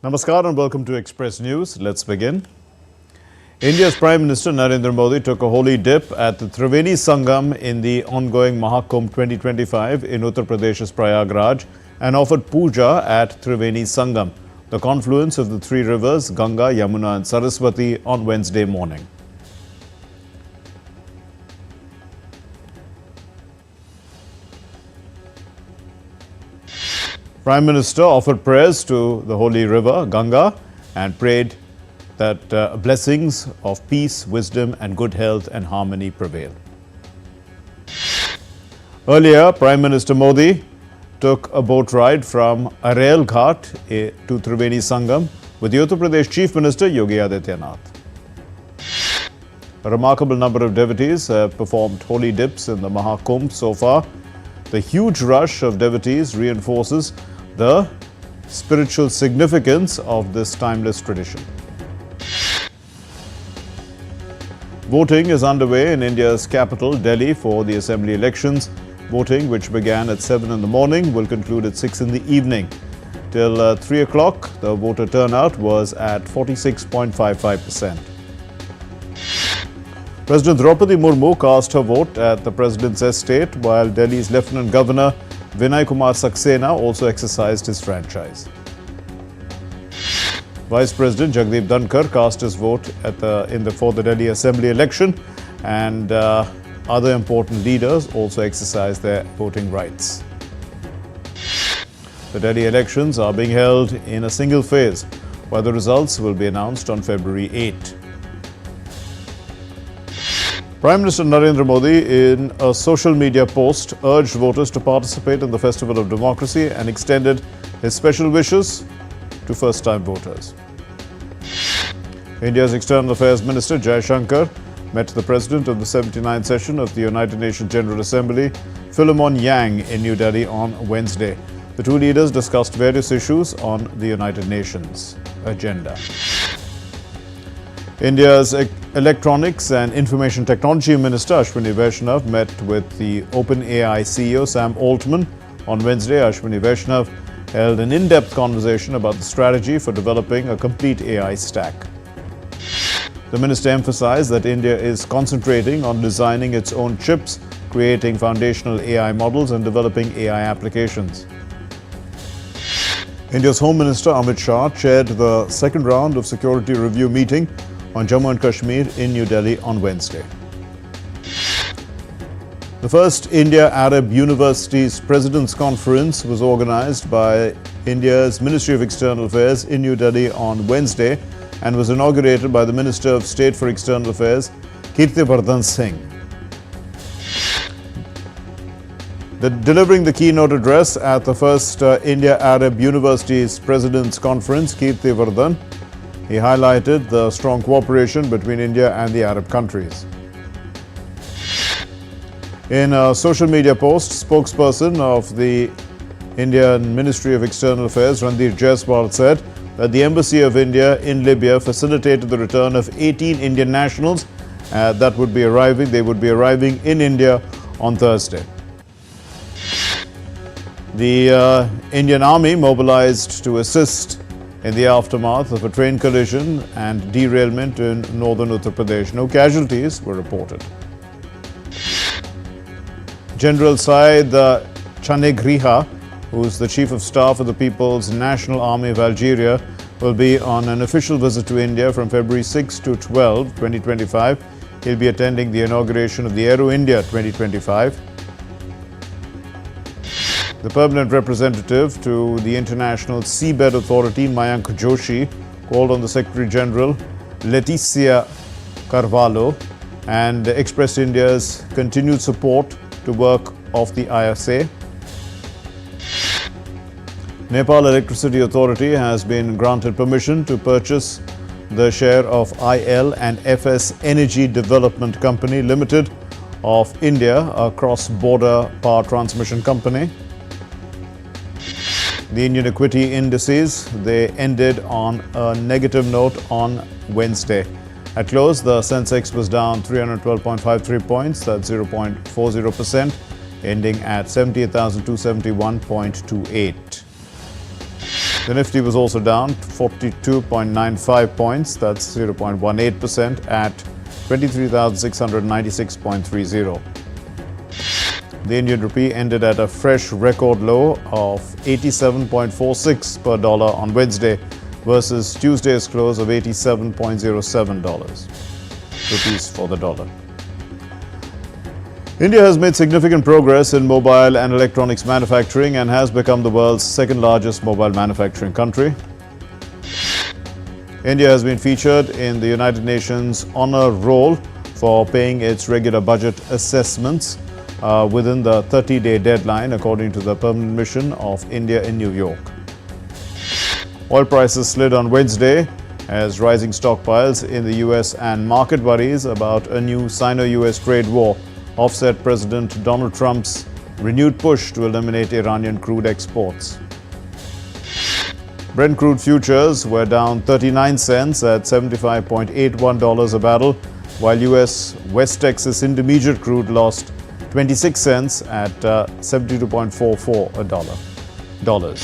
Namaskar and welcome to Express News. Let's begin. India's Prime Minister Narendra Modi took a holy dip at the Triveni Sangam in the ongoing Mahakumbh 2025 in Uttar Pradesh's Prayagraj and offered puja at Triveni Sangam, the confluence of the three rivers Ganga, Yamuna and Saraswati, on Wednesday morning. Prime Minister offered prayers to the holy river Ganga and prayed that blessings of peace, wisdom and good health and harmony prevail. Earlier, Prime Minister Modi took a boat ride from Arail Ghat to Triveni Sangam with the Uttar Pradesh Chief Minister Yogi Adityanath. A remarkable number of devotees have performed holy dips in the Mahakumbh so far. The huge rush of devotees reinforces the spiritual significance of this timeless tradition. Voting is underway in India's capital, Delhi, for the assembly elections. Voting, which began at 7 in the morning, will conclude at 6 in the evening. Till 3 o'clock, the voter turnout was at 46.55%. President Draupadi Murmu cast her vote at the President's estate, while Delhi's Lieutenant Governor Vinay Kumar Saxena also exercised his franchise. Vice President Jagdeep Dhankar cast his vote for the Delhi Assembly election, and other important leaders also exercised their voting rights. The Delhi elections are being held in a single phase, while the results will be announced on February 8. Prime Minister Narendra Modi, in a social media post, urged voters to participate in the Festival of Democracy and extended his special wishes to first-time voters. India's External Affairs Minister Jai Shankar met the President of the 79th session of the United Nations General Assembly, Philemon Yang, in New Delhi on Wednesday. The two leaders discussed various issues on the United Nations agenda. India's Electronics and Information Technology Minister Ashwini Vaishnav met with the OpenAI CEO Sam Altman on Wednesday. Ashwini Vaishnav held an in-depth conversation about the strategy for developing a complete AI stack. The minister emphasized that India is concentrating on designing its own chips, creating foundational AI models and developing AI applications. India's Home Minister Amit Shah chaired the second round of security review meeting on Jammu and Kashmir in New Delhi on Wednesday. The first India-Arab Universities President's Conference was organized by India's Ministry of External Affairs in New Delhi on Wednesday and was inaugurated by the Minister of State for External Affairs, Kirtivardhan Singh. Delivering the keynote address at the first India-Arab Universities President's Conference, Kirtivardhan, he highlighted the strong cooperation between India and the Arab countries. In a social media post, spokesperson of the Indian Ministry of External Affairs, Randeep Jaiswal, said that the Embassy of India in Libya facilitated the return of 18 Indian nationals that would be arriving. They would be arriving in India on Thursday. The Indian Army mobilized to assist in the aftermath of a train collision and derailment in northern Uttar Pradesh. No casualties were reported. General Syed Chanegriha, who is the Chief of Staff of the People's National Army of Algeria, will be on an official visit to India from February 6 to 12, 2025. He'll be attending the inauguration of the Aero India 2025. The permanent representative to the International Seabed Authority, Mayank Joshi, called on the Secretary General, Leticia Carvalho, and expressed India's continued support to work of the ISA. Nepal Electricity Authority has been granted permission to purchase the share of IL and FS Energy Development Company Limited of India, a cross-border power transmission company. The Indian equity indices, they ended on a negative note on Wednesday. At close, the Sensex was down 312.53 points, that's 0.40%, ending at 78,271.28. The Nifty was also down 42.95 points, that's 0.18% at 23,696.30. The Indian rupee ended at a fresh record low of 87.46 per dollar on Wednesday versus Tuesday's close of $87.07 rupees for the dollar. India has made significant progress in mobile and electronics manufacturing and has become the world's second largest mobile manufacturing country. India has been featured in the United Nations Honor Roll for paying its regular budget assessments within the 30-day deadline, according to the permanent mission of India in New York. Oil prices slid on Wednesday as rising stockpiles in the US and market worries about a new Sino-US trade war offset President Donald Trump's renewed push to eliminate Iranian crude exports. Brent crude futures were down 39 cents at $75.81 a barrel, while US West Texas Intermediate crude lost 26 cents at $72.44 a dollar.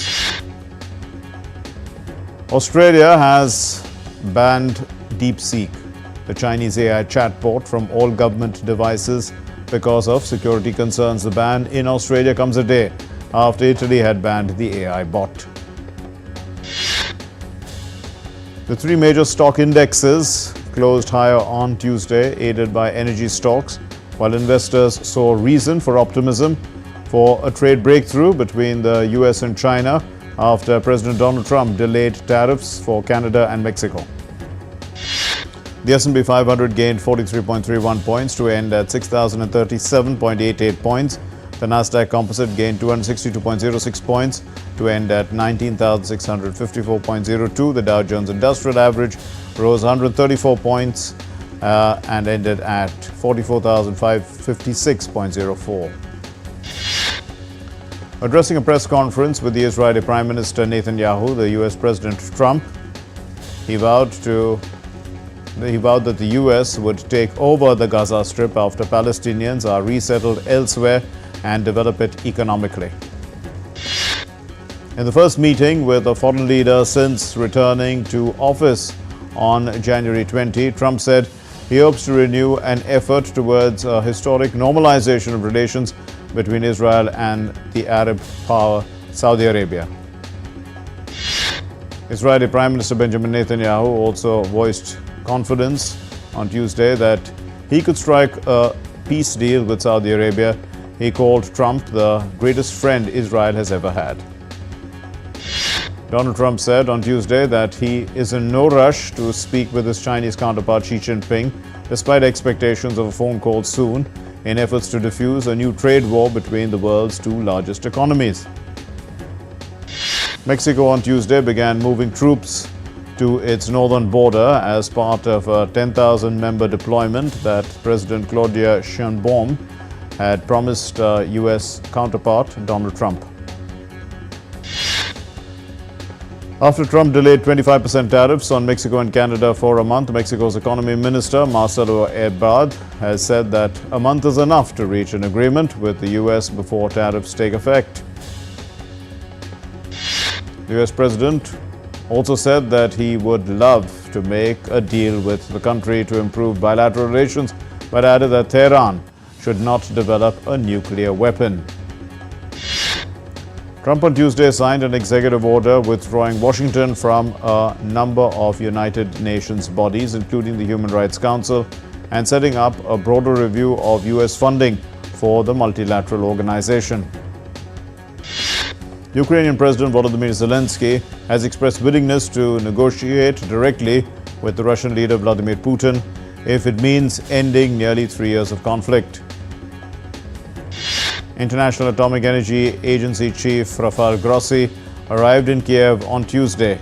Australia has banned DeepSeek, the Chinese AI chatbot, from all government devices because of security concerns. The ban in Australia comes a day after Italy had banned the AI bot. The three major stock indexes closed higher on Tuesday, aided by energy stocks, while investors saw reason for optimism for a trade breakthrough between the US and China after President Donald Trump delayed tariffs for Canada and Mexico. The S&P 500 gained 43.31 points to end at 6,037.88 points. The Nasdaq Composite gained 262.06 points to end at 19,654.02. The Dow Jones Industrial Average rose 134 points and ended at 44,556.04. Addressing a press conference with the Israeli Prime Minister Netanyahu, the US President Trump, he vowed that the US would take over the Gaza Strip after Palestinians are resettled elsewhere and develop it economically. In the first meeting with a foreign leader since returning to office on January 20, Trump said he hopes to renew an effort towards a historic normalization of relations between Israel and the Arab power Saudi Arabia. Israeli Prime Minister Benjamin Netanyahu also voiced confidence on Tuesday that he could strike a peace deal with Saudi Arabia. He called Trump the greatest friend Israel has ever had. Donald Trump said on Tuesday that he is in no rush to speak with his Chinese counterpart Xi Jinping, despite expectations of a phone call soon, in efforts to defuse a new trade war between the world's two largest economies. Mexico on Tuesday began moving troops to its northern border as part of a 10,000-member deployment that President Claudia Sheinbaum had promised U.S. counterpart Donald Trump. After Trump delayed 25% tariffs on Mexico and Canada for a month, Mexico's economy minister Marcelo Ebrard has said that a month is enough to reach an agreement with the U.S. before tariffs take effect. The U.S. president also said that he would love to make a deal with the country to improve bilateral relations, but added that Tehran should not develop a nuclear weapon. Trump on Tuesday signed an executive order withdrawing Washington from a number of United Nations bodies, including the Human Rights Council, and setting up a broader review of U.S. funding for the multilateral organization. Ukrainian President Volodymyr Zelensky has expressed willingness to negotiate directly with the Russian leader Vladimir Putin if it means ending nearly 3 years of conflict. International Atomic Energy Agency Chief Rafael Grossi arrived in Kiev on Tuesday,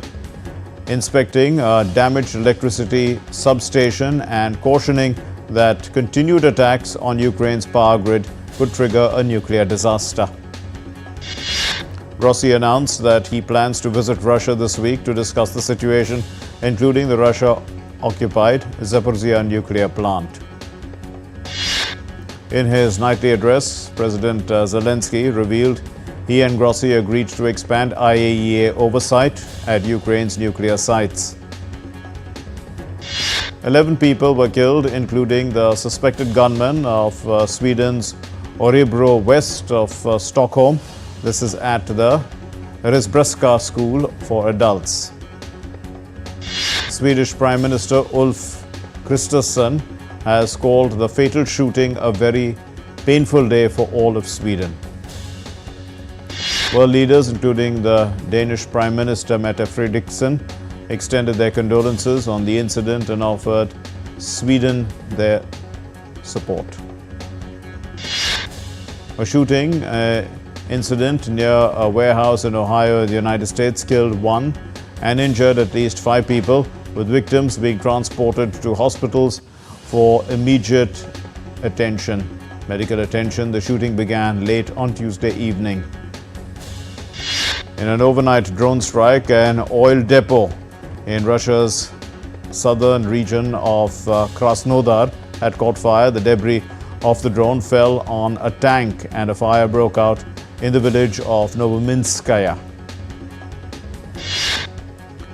inspecting a damaged electricity substation and cautioning that continued attacks on Ukraine's power grid could trigger a nuclear disaster. Grossi announced that he plans to visit Russia this week to discuss the situation, including the Russia-occupied Zaporizhzhia nuclear plant. In his nightly address, President Zelensky revealed He and Grossi agreed to expand IAEA oversight at Ukraine's nuclear sites. 11 people were killed, including the suspected gunman of Sweden's Örebro west of Stockholm. This is at the Risbräska school for adults. Swedish Prime Minister Ulf Kristersson has called the fatal shooting a very painful day for all of Sweden. World leaders, including the Danish Prime Minister Mette Frederiksen, extended their condolences on the incident and offered Sweden their support. A shooting incident near a warehouse in Ohio, the United States, killed 1 and injured at least 5 people, with victims being transported to hospitals for immediate medical attention. The shooting began late on Tuesday evening. In an overnight drone strike, an oil depot in Russia's southern region of Krasnodar had caught fire. The debris of the drone fell on a tank and a fire broke out in the village of Novominskaya.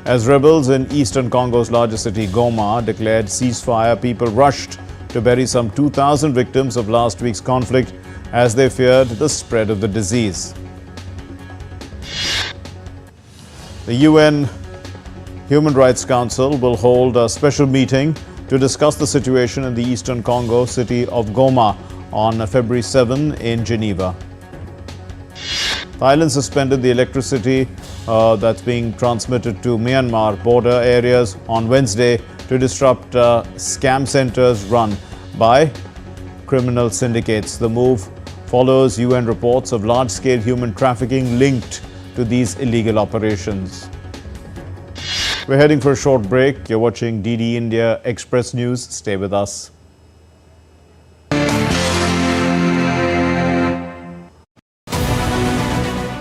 As rebels in eastern Congo's largest city, Goma, declared ceasefire, people rushed to bury some 2,000 victims of last week's conflict as they feared the spread of the disease. The UN Human Rights Council will hold a special meeting to discuss the situation in the eastern Congo city of Goma on February 7 in Geneva. Thailand suspended the electricity that's being transmitted to Myanmar border areas on Wednesday to disrupt scam centers run by criminal syndicates. The move follows UN reports of large-scale human trafficking linked to these illegal operations. We're heading for a short break. You're watching DD India Express News. Stay with us.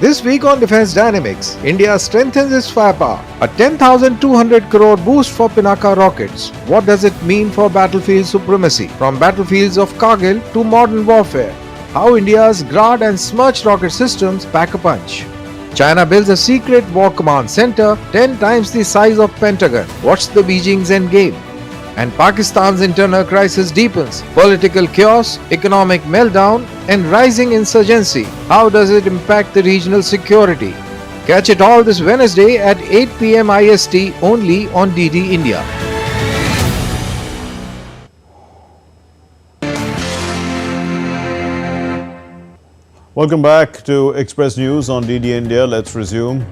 This week on Defence Dynamics, India strengthens its firepower. A 10,200 crore boost for Pinaka rockets. What does it mean for battlefield supremacy? From battlefields of Kargil to modern warfare. How India's Grad and Smirch rocket systems pack a punch. China builds a secret war command center 10 times the size of Pentagon. What's the Beijing's endgame? And Pakistan's internal crisis deepens. Political chaos, economic meltdown, and rising insurgency. How does it impact the regional security? Catch it all this Wednesday at 8 p.m. IST only on DD India. Welcome back to Express News on DD India. Let's resume.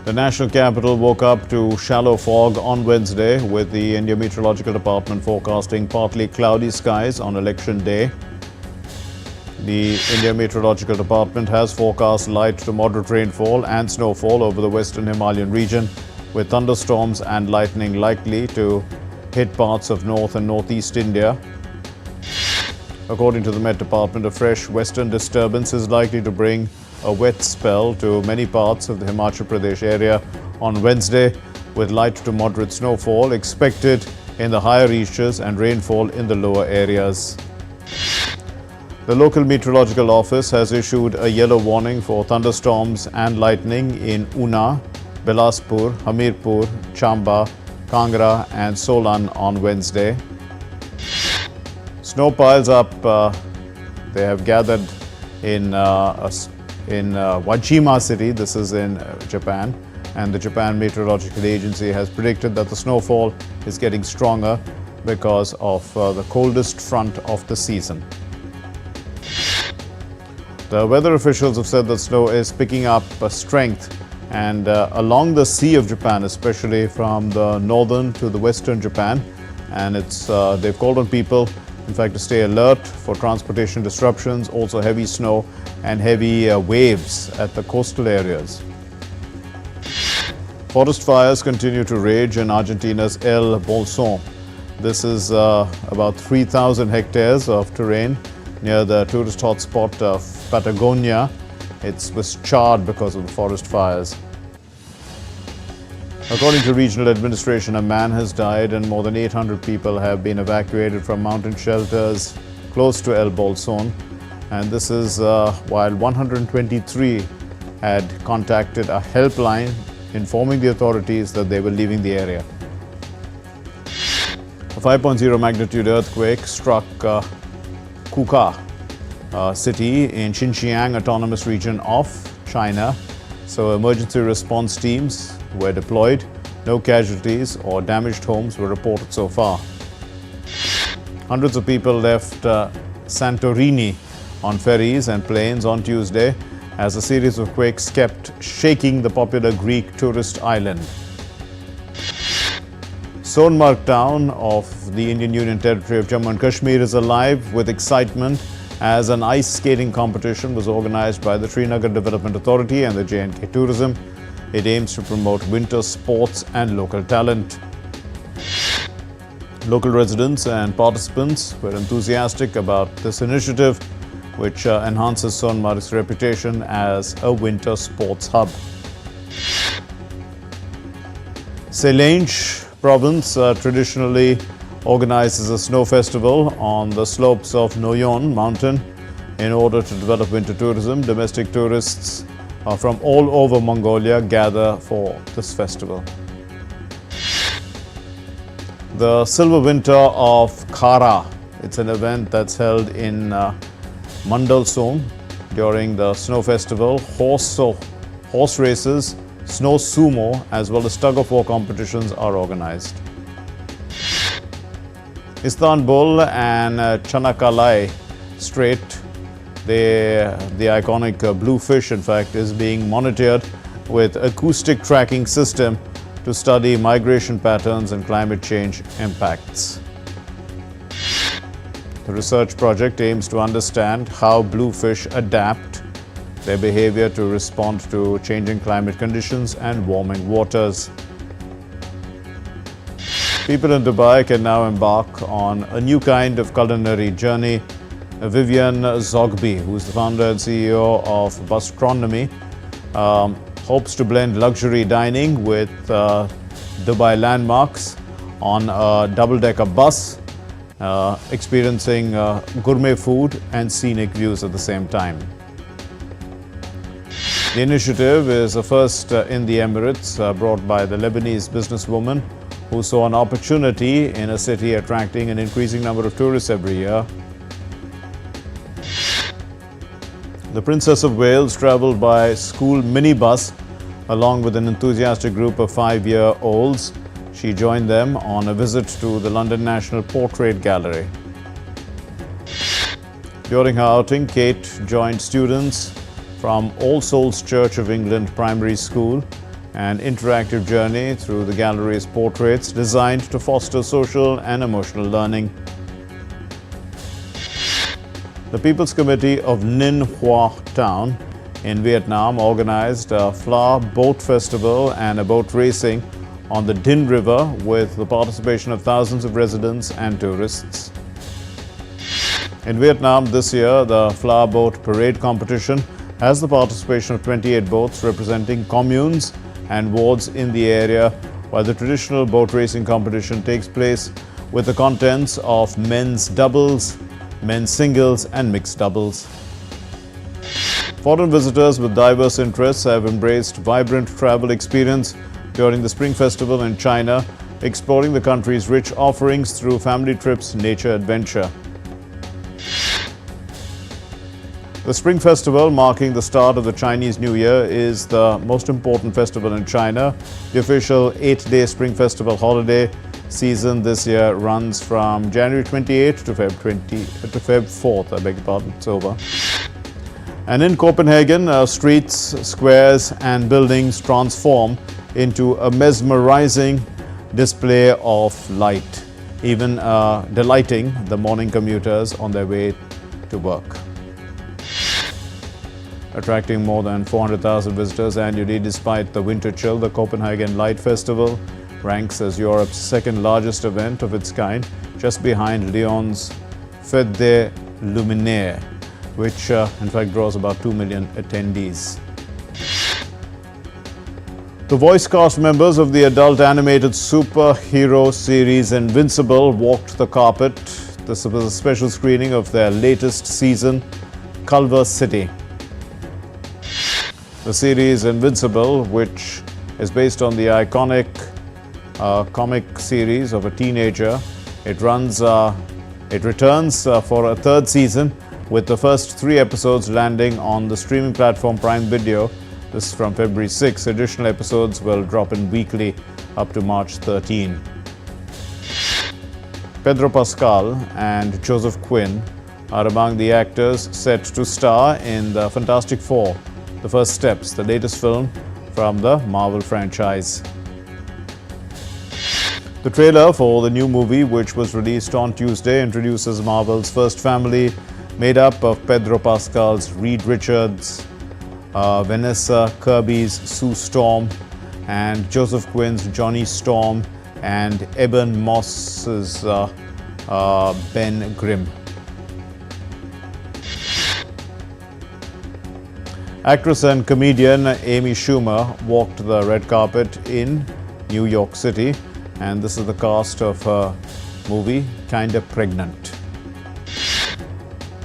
The national capital woke up to shallow fog on Wednesday, with the India Meteorological Department forecasting partly cloudy skies on election day. The India Meteorological Department has forecast light to moderate rainfall and snowfall over the western Himalayan region, with thunderstorms and lightning likely to hit parts of north and northeast India. According to the Met Department, a fresh western disturbance is likely to bring a wet spell to many parts of the Himachal Pradesh area on Wednesday, with light to moderate snowfall expected in the higher reaches and rainfall in the lower areas. The local meteorological office has issued a yellow warning for thunderstorms and lightning in Una, Bilaspur, Hamirpur, Chamba, Kangra and Solan on Wednesday. Snow piles up. They have gathered in Wajima city. This is in Japan, and the Japan Meteorological Agency has predicted that the snowfall is getting stronger because of the coldest front of the season. The weather officials have said that snow is picking up strength and along the Sea of Japan, especially from the northern to the western Japan, and they've called on people, in fact, to stay alert for transportation disruptions, also heavy snow and heavy waves at the coastal areas. Forest fires continue to rage in Argentina's El Bolson. This is about 3,000 hectares of terrain near the tourist hotspot of Patagonia. It was charred because of the forest fires. According to regional administration, a man has died and more than 800 people have been evacuated from mountain shelters close to El Bolson. And this is while 123 had contacted a helpline informing the authorities that they were leaving the area. A 5.0 magnitude earthquake struck Kuka city in Xinjiang Autonomous Region of China. So emergency response teams were deployed. No casualties or damaged homes were reported so far. Hundreds of people left Santorini on ferries and planes on Tuesday as a series of quakes kept shaking the popular Greek tourist island. Sonmarg town of the Indian Union territory of Jammu and Kashmir is alive with excitement as an ice skating competition was organized by the Srinagar Development Authority and the J&K Tourism. It aims to promote winter sports and local talent. Local residents and participants were enthusiastic about this initiative, which enhances Sonmarg's reputation as a winter sports hub. Selange province traditionally organizes a snow festival on the slopes of Noyon mountain in order to develop winter tourism. Domestic tourists from all over Mongolia gather for this festival. The Silver Winter of Khara. It's an event that's held in Mandalsong during the snow festival. Horse races, snow sumo, as well as tug-of-war competitions are organized. Istanbul and Çanakkale Strait, the iconic blue fish, in fact, is being monitored with acoustic tracking system to study migration patterns and climate change impacts. The research project aims to understand how bluefish adapt their behavior to respond to changing climate conditions and warming waters. People in Dubai can now embark on a new kind of culinary journey. Vivian Zogby, who is the founder and CEO of Bustronomy, hopes to blend luxury dining with Dubai landmarks on a double-decker bus, experiencing gourmet food and scenic views at the same time. The initiative is a first in the Emirates, brought by the Lebanese businesswoman who saw an opportunity in a city attracting an increasing number of tourists every year. The Princess of Wales travelled by school minibus along with an enthusiastic group of 5-year-olds. She joined them on a visit to the London National Portrait Gallery. During her outing, Kate joined students from All Souls Church of England Primary School, an interactive journey through the gallery's portraits designed to foster social and emotional learning. The People's Committee of Ninh Hoa Town in Vietnam organized a flower boat festival and a boat racing on the Dinh River with the participation of thousands of residents and tourists. In Vietnam this year, the flower boat parade competition has the participation of 28 boats representing communes and wards in the area, while the traditional boat racing competition takes place with the contents of men's doubles, men's singles and mixed doubles. Foreign visitors with diverse interests have embraced vibrant travel experience during the Spring Festival in China, exploring the country's rich offerings through family trips, nature adventure. The Spring Festival, marking the start of the Chinese New Year, is the most important festival in China. The official 8-day Spring Festival holiday season this year runs from January 28th to Feb 4th. I beg your pardon, it's over. And in Copenhagen, streets, squares and buildings transform into a mesmerizing display of light, even delighting the morning commuters on their way to work. Attracting more than 400,000 visitors annually despite the winter chill, the Copenhagen Light Festival ranks as Europe's second largest event of its kind, just behind Lyon's Fête des Luminaires, which in fact draws about 2 million attendees. The voice cast members of the adult animated superhero series Invincible walked the carpet. This was a special screening of their latest season Culver City. The series Invincible, which is based on the iconic comic series of a teenager, it returns for a third season, with the first 3 episodes landing on the streaming platform Prime Video. This is from February 6. Additional episodes will drop in weekly up to March 13. Pedro Pascal and Joseph Quinn are among the actors set to star in the Fantastic Four: The First Steps, the latest film from the Marvel franchise. The trailer for the new movie, which was released on Tuesday, introduces Marvel's first family made up of Pedro Pascal's Reed Richards, Vanessa Kirby's Sue Storm, and Joseph Quinn's Johnny Storm, and Eben Moss's Ben Grimm. Actress and comedian Amy Schumer walked the red carpet in New York City, and this is the cast of her movie Kinda Pregnant.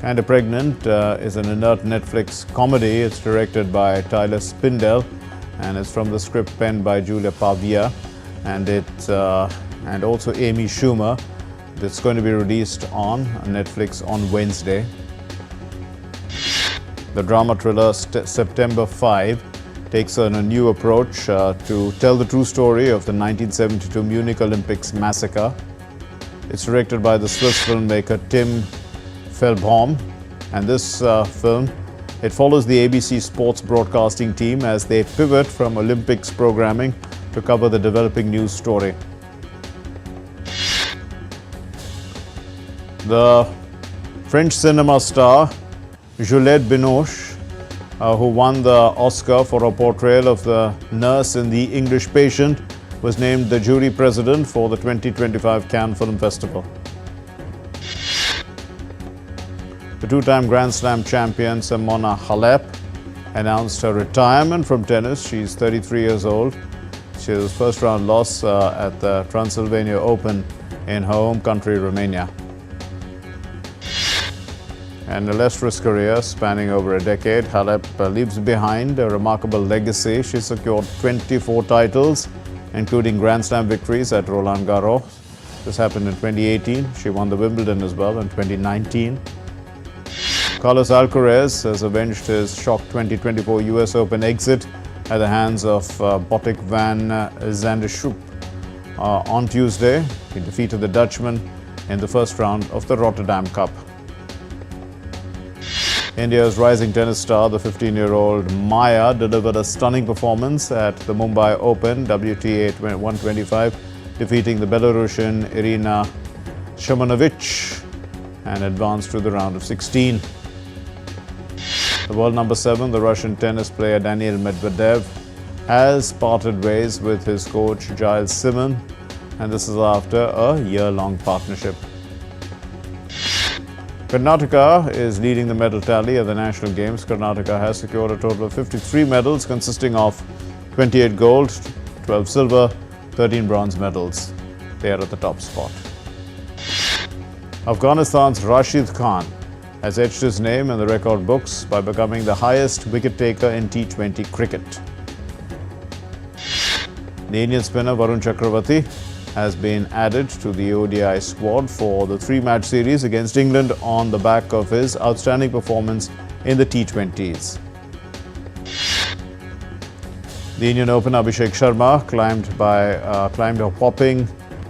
Kinda Pregnant is an inert Netflix comedy. It's directed by Tyler Spindell and it's from the script penned by Julia Pavia, and also Amy Schumer. It's going to be released on Netflix on Wednesday. The drama thriller September 5 takes on a new approach to tell the true story of the 1972 Munich Olympics massacre. It's directed by the Swiss filmmaker Tim Fehlbaum, and this film, it follows the ABC Sports broadcasting team as they pivot from Olympics programming to cover the developing news story. The French cinema star Juliette Binoche, who won the Oscar for her portrayal of the nurse in The English Patient, was named the jury president for the 2025 Cannes Film Festival. The two-time Grand Slam champion Simona Halep announced her retirement from tennis. She's 33 years old. She was first-round loss at the Transylvania Open in her home country, Romania. An illustrious career spanning over a decade, Halep leaves behind a remarkable legacy. She secured 24 titles, including Grand Slam victories at Roland Garros. This happened in 2018. She won the Wimbledon as well in 2019. Carlos Alcaraz has avenged his shock 2024 US Open exit at the hands of Botic van Zandershoop. On Tuesday, he defeated the Dutchman in the first round of the Rotterdam Cup. India's rising tennis star, the 15-year-old Maya, delivered a stunning performance at the Mumbai Open WTA 125, defeating the Belarusian Irina Shimonovic and advanced to the round of 16. The world number 7, the Russian tennis player Daniil Medvedev, has parted ways with his coach Giles Simon, and this is after a year-long partnership. Karnataka is leading the medal tally at the National Games. Karnataka has secured a total of 53 medals, consisting of 28 gold, 12 silver, 13 bronze medals. They are at the top spot. Afghanistan's Rashid Khan has etched his name in the record books by becoming the highest wicket taker in T20 cricket. The Indian spinner Varun Chakravarti has been added to the ODI squad for the 3-match series against England on the back of his outstanding performance in the T20s. The Indian opener Abhishek Sharma climbed a whopping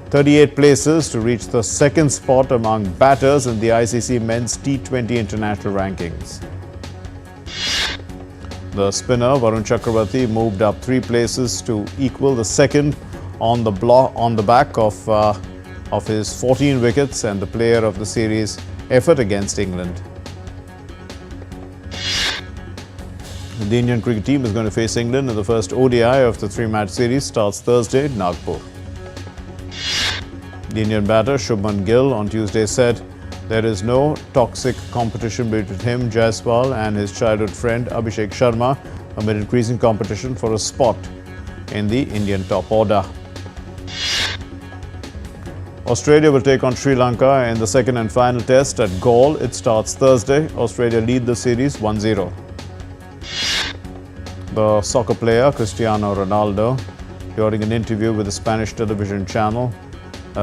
38 places to reach the second spot among batters in the ICC Men's T20 International Rankings. The spinner Varun Chakravarti moved up 3 places to equal the second on the back of his 14 wickets and the player of the series effort against England. The Indian cricket team is going to face England in the first ODI of the 3-match series. Starts Thursday in Nagpur. The Indian batter Shubman Gill on Tuesday said there is no toxic competition between him, Jaiswal, and his childhood friend Abhishek Sharma amid increasing competition for a spot in the Indian top order. Australia will take on Sri Lanka in the second and final test at Galle. It starts Thursday. Australia lead the series 1-0. The soccer player Cristiano Ronaldo, during an interview with a Spanish television channel,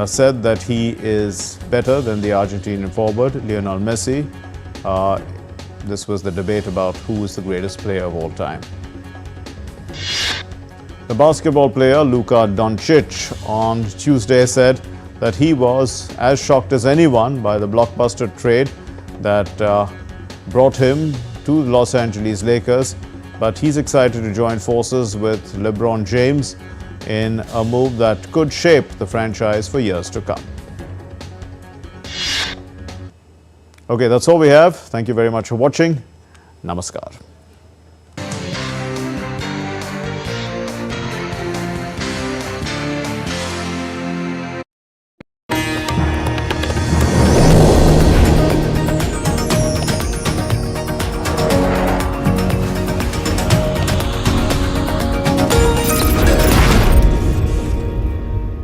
said that he is better than the Argentinian forward Lionel Messi. This was the debate about who is the greatest player of all time. The basketball player Luka Doncic on Tuesday said that he was as shocked as anyone by the blockbuster trade that brought him to the Los Angeles Lakers, but he's excited to join forces with LeBron James in a move that could shape the franchise for years to come. Okay, that's all we have. Thank you very much for watching. Namaskar.